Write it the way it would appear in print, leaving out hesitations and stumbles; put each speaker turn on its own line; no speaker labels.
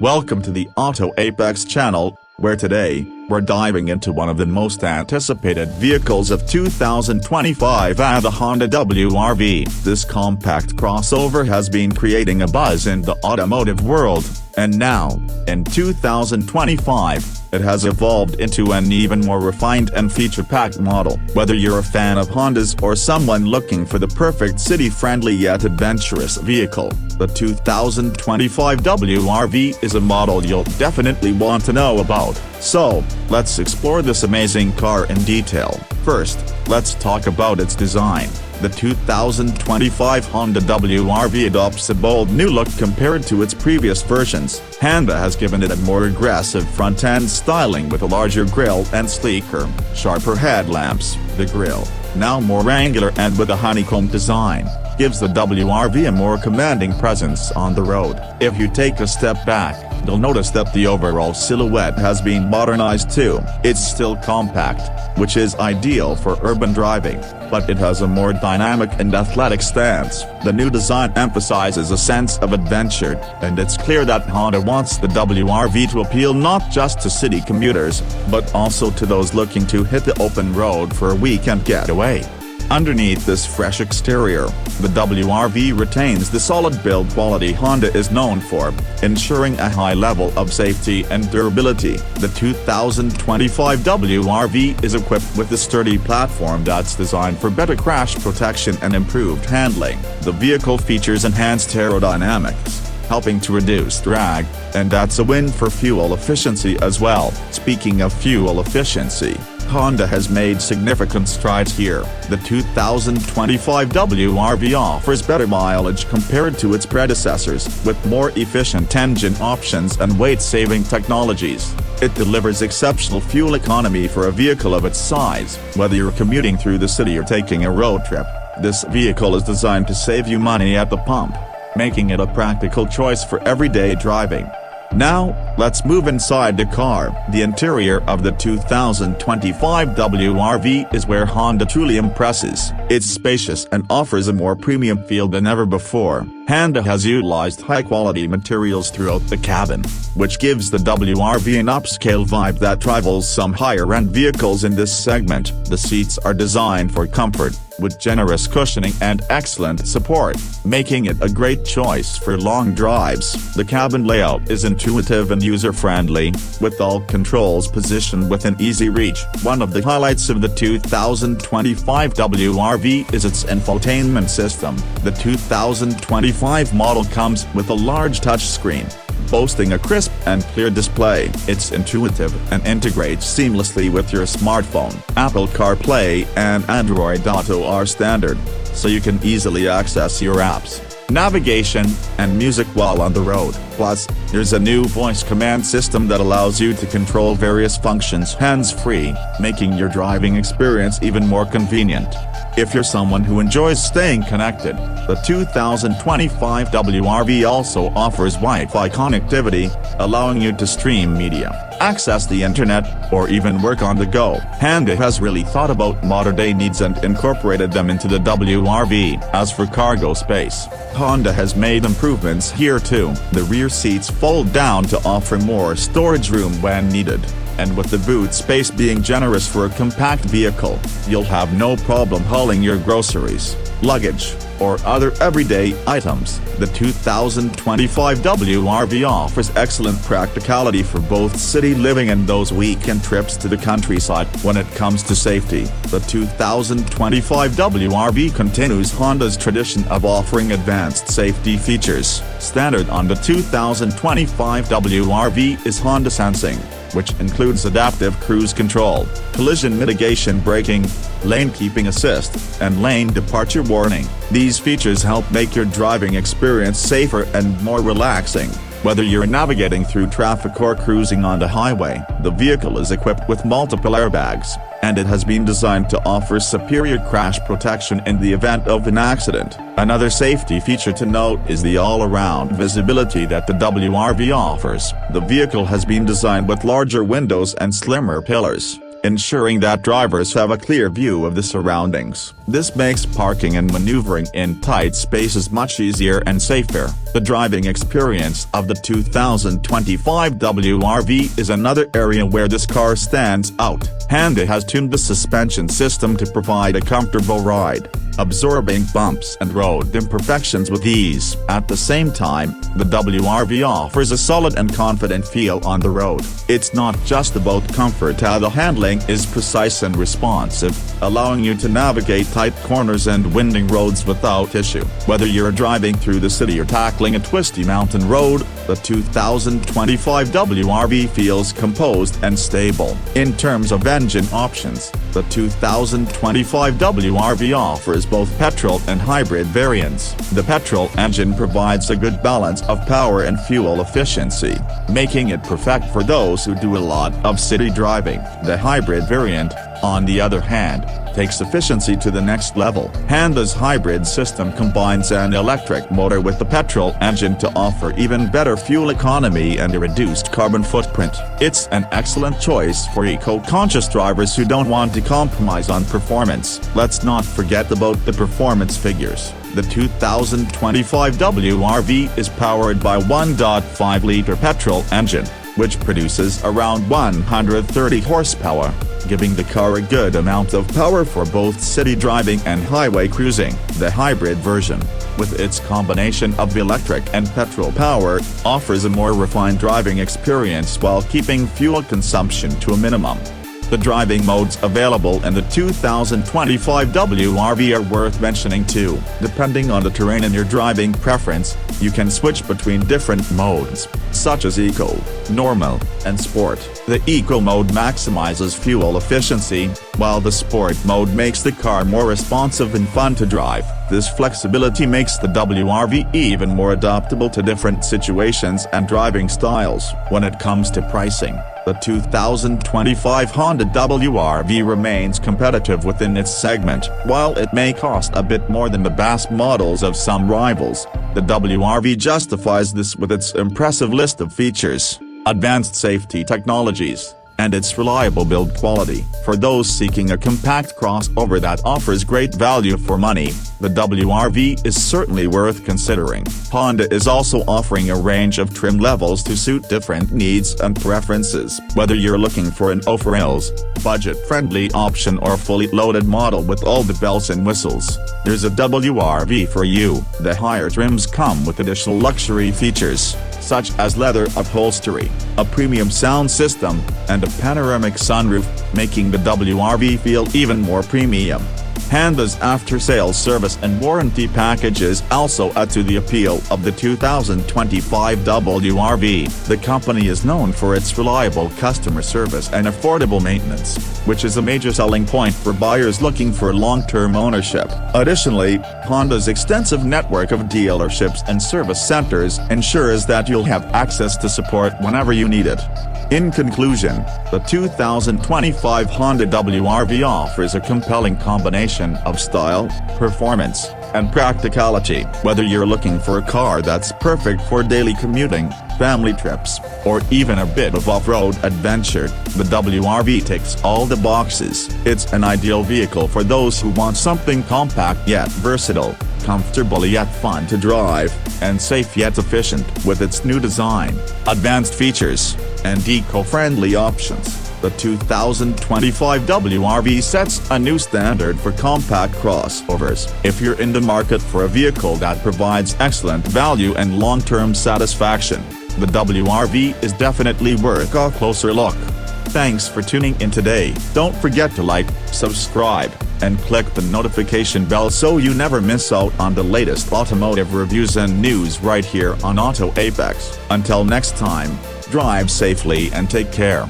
Welcome to the Auto Apex channel, where today, we're diving into one of the most anticipated vehicles of 2025 the Honda WR-V. This compact crossover has been creating a buzz in the automotive world, and now, in 2025, it has evolved into an even more refined and feature-packed model. Whether you're a fan of Hondas or someone looking for the perfect city-friendly yet adventurous vehicle, the 2025 WR-V is a model you'll definitely want to know about. So, let's explore this amazing car in detail. First, let's talk about its design. The 2025 Honda WR-V adopts a bold new look compared to its previous versions. Honda has given it a more aggressive front-end styling with a larger grille and sleeker, sharper headlamps. The grille, now more angular and with a honeycomb design, gives the WR-V a more commanding presence on the road. If you take a step back, you'll notice that the overall silhouette has been modernized too. It's still compact, which is ideal for urban driving, but it has a more dynamic and athletic stance. The new design emphasizes a sense of adventure, and it's clear that Honda wants the WR-V to appeal not just to city commuters, but also to those looking to hit the open road for a weekend getaway. Underneath this fresh exterior, the WR-V retains the solid build quality Honda is known for, ensuring a high level of safety and durability. The 2025 WR-V is equipped with a sturdy platform that's designed for better crash protection and improved handling. The vehicle features enhanced aerodynamics, helping to reduce drag, and that's a win for fuel efficiency as well. Speaking of fuel efficiency, Honda has made significant strides here. The 2025 WR-V offers better mileage compared to its predecessors, with more efficient engine options and weight-saving technologies. It delivers exceptional fuel economy for a vehicle of its size. Whether you're commuting through the city or taking a road trip, this vehicle is designed to save you money at the pump, making it a practical choice for everyday driving. Now, let's move inside the car. The interior of the 2025 WR-V is where Honda truly impresses. It's spacious and offers a more premium feel than ever before. Honda has utilized high-quality materials throughout the cabin, which gives the WR-V an upscale vibe that rivals some higher-end vehicles in this segment. The seats are designed for comfort, with generous cushioning and excellent support, making it a great choice for long drives. The cabin layout is intuitive and user-friendly, with all controls positioned within easy reach. One of the highlights of the 2025 WR-V is its infotainment system. The 2025 model comes with a large touchscreen, boasting a crisp and clear display. It's intuitive and integrates seamlessly with your smartphone. Apple CarPlay and Android Auto are standard, so you can easily access your apps, navigation, and music while on the road. Plus, there's a new voice command system that allows you to control various functions hands-free, making your driving experience even more convenient. If you're someone who enjoys staying connected, the 2025 WR-V also offers Wi-Fi connectivity, allowing you to stream media, access the internet, or even work on the go. Honda has really thought about modern-day needs and incorporated them into the WR-V. As for cargo space, Honda has made improvements here too. The rear seats fold down to offer more storage room when needed, and with the boot space being generous for a compact vehicle, you'll have no problem hauling your groceries, luggage, or other everyday items. The 2025 WR-V offers excellent practicality for both city living and those weekend trips to the countryside. When it comes to safety, the 2025 WR-V continues Honda's tradition of offering advanced safety features. Standard on the 2025 WR-V is Honda Sensing, which includes adaptive cruise control, collision mitigation braking, lane keeping assist, and lane departure warning. These features help make your driving experience safer and more relaxing. Whether you're navigating through traffic or cruising on the highway, the vehicle is equipped with multiple airbags, and it has been designed to offer superior crash protection in the event of an accident. Another safety feature to note is the all-around visibility that the WR-V offers. The vehicle has been designed with larger windows and slimmer pillars, ensuring that drivers have a clear view of the surroundings. This makes parking and maneuvering in tight spaces much easier and safer. The driving experience of the 2025 WRV is another area where this car stands out. Honda has tuned the suspension system to provide a comfortable ride, absorbing bumps and road imperfections with ease. At the same time, the WRV offers a solid and confident feel on the road. It's not just about comfort, how the handling is precise and responsive, allowing you to navigate tight corners and winding roads without issue. Whether you're driving through the city or tackling a twisty mountain road, the 2025 WRV feels composed and stable. In terms of engine options, the 2025 WRV offers both petrol and hybrid variants. The petrol engine provides a good balance of power and fuel efficiency, making it perfect for those who do a lot of city driving. The hybrid variant, on the other hand, takes efficiency to the next level. Honda's hybrid system combines an electric motor with the petrol engine to offer even better fuel economy and a reduced carbon footprint. It's an excellent choice for eco-conscious drivers who don't want to compromise on performance. Let's not forget about the performance figures. The 2025 WRV is powered by a 1.5-liter petrol engine, which produces around 130 horsepower, giving the car a good amount of power for both city driving and highway cruising. The hybrid version, with its combination of electric and petrol power, offers a more refined driving experience while keeping fuel consumption to a minimum. The driving modes available in the 2025 WRV are worth mentioning too. Depending on the terrain and your driving preference, you can switch between different modes, such as Eco, Normal, and Sport. The Eco mode maximizes fuel efficiency, while the Sport mode makes the car more responsive and fun to drive. This flexibility makes the WRV even more adaptable to different situations and driving styles. When it comes to pricing, the 2025 Honda WRV remains competitive within its segment. While it may cost a bit more than the base models of some rivals, the WRV justifies this with its impressive list of features, advanced safety technologies, and its reliable build quality. For those seeking a compact crossover that offers great value for money, the WRV is certainly worth considering. Honda is also offering a range of trim levels to suit different needs and preferences. Whether you're looking for an off-rails, budget-friendly option or fully loaded model with all the bells and whistles, there's a WRV for you. The higher trims come with additional luxury features, such as leather upholstery, a premium sound system, and a panoramic sunroof, making the WRV feel even more premium. Honda's after-sales service and warranty packages also add to the appeal of the 2025 WRV. The company is known for its reliable customer service and affordable maintenance, which is a major selling point for buyers looking for long-term ownership. Additionally, Honda's extensive network of dealerships and service centers ensures that you'll have access to support whenever you need it. In conclusion, the 2025 Honda WRV offers a compelling combination of style, performance, and practicality. Whether you're looking for a car that's perfect for daily commuting, family trips, or even a bit of off-road adventure, the WRV ticks all the boxes. It's an ideal vehicle for those who want something compact yet versatile, comfortable yet fun to drive, and safe yet efficient. With its new design, advanced features, and eco-friendly options, the 2025 WRV sets a new standard for compact crossovers. If you're in the market for a vehicle that provides excellent value and long-term satisfaction, the WRV is definitely worth a closer look. Thanks for tuning in today. Don't forget to like, subscribe, and click the notification bell so you never miss out on the latest automotive reviews and news right here on Auto Apex. Until next time, drive safely and take care.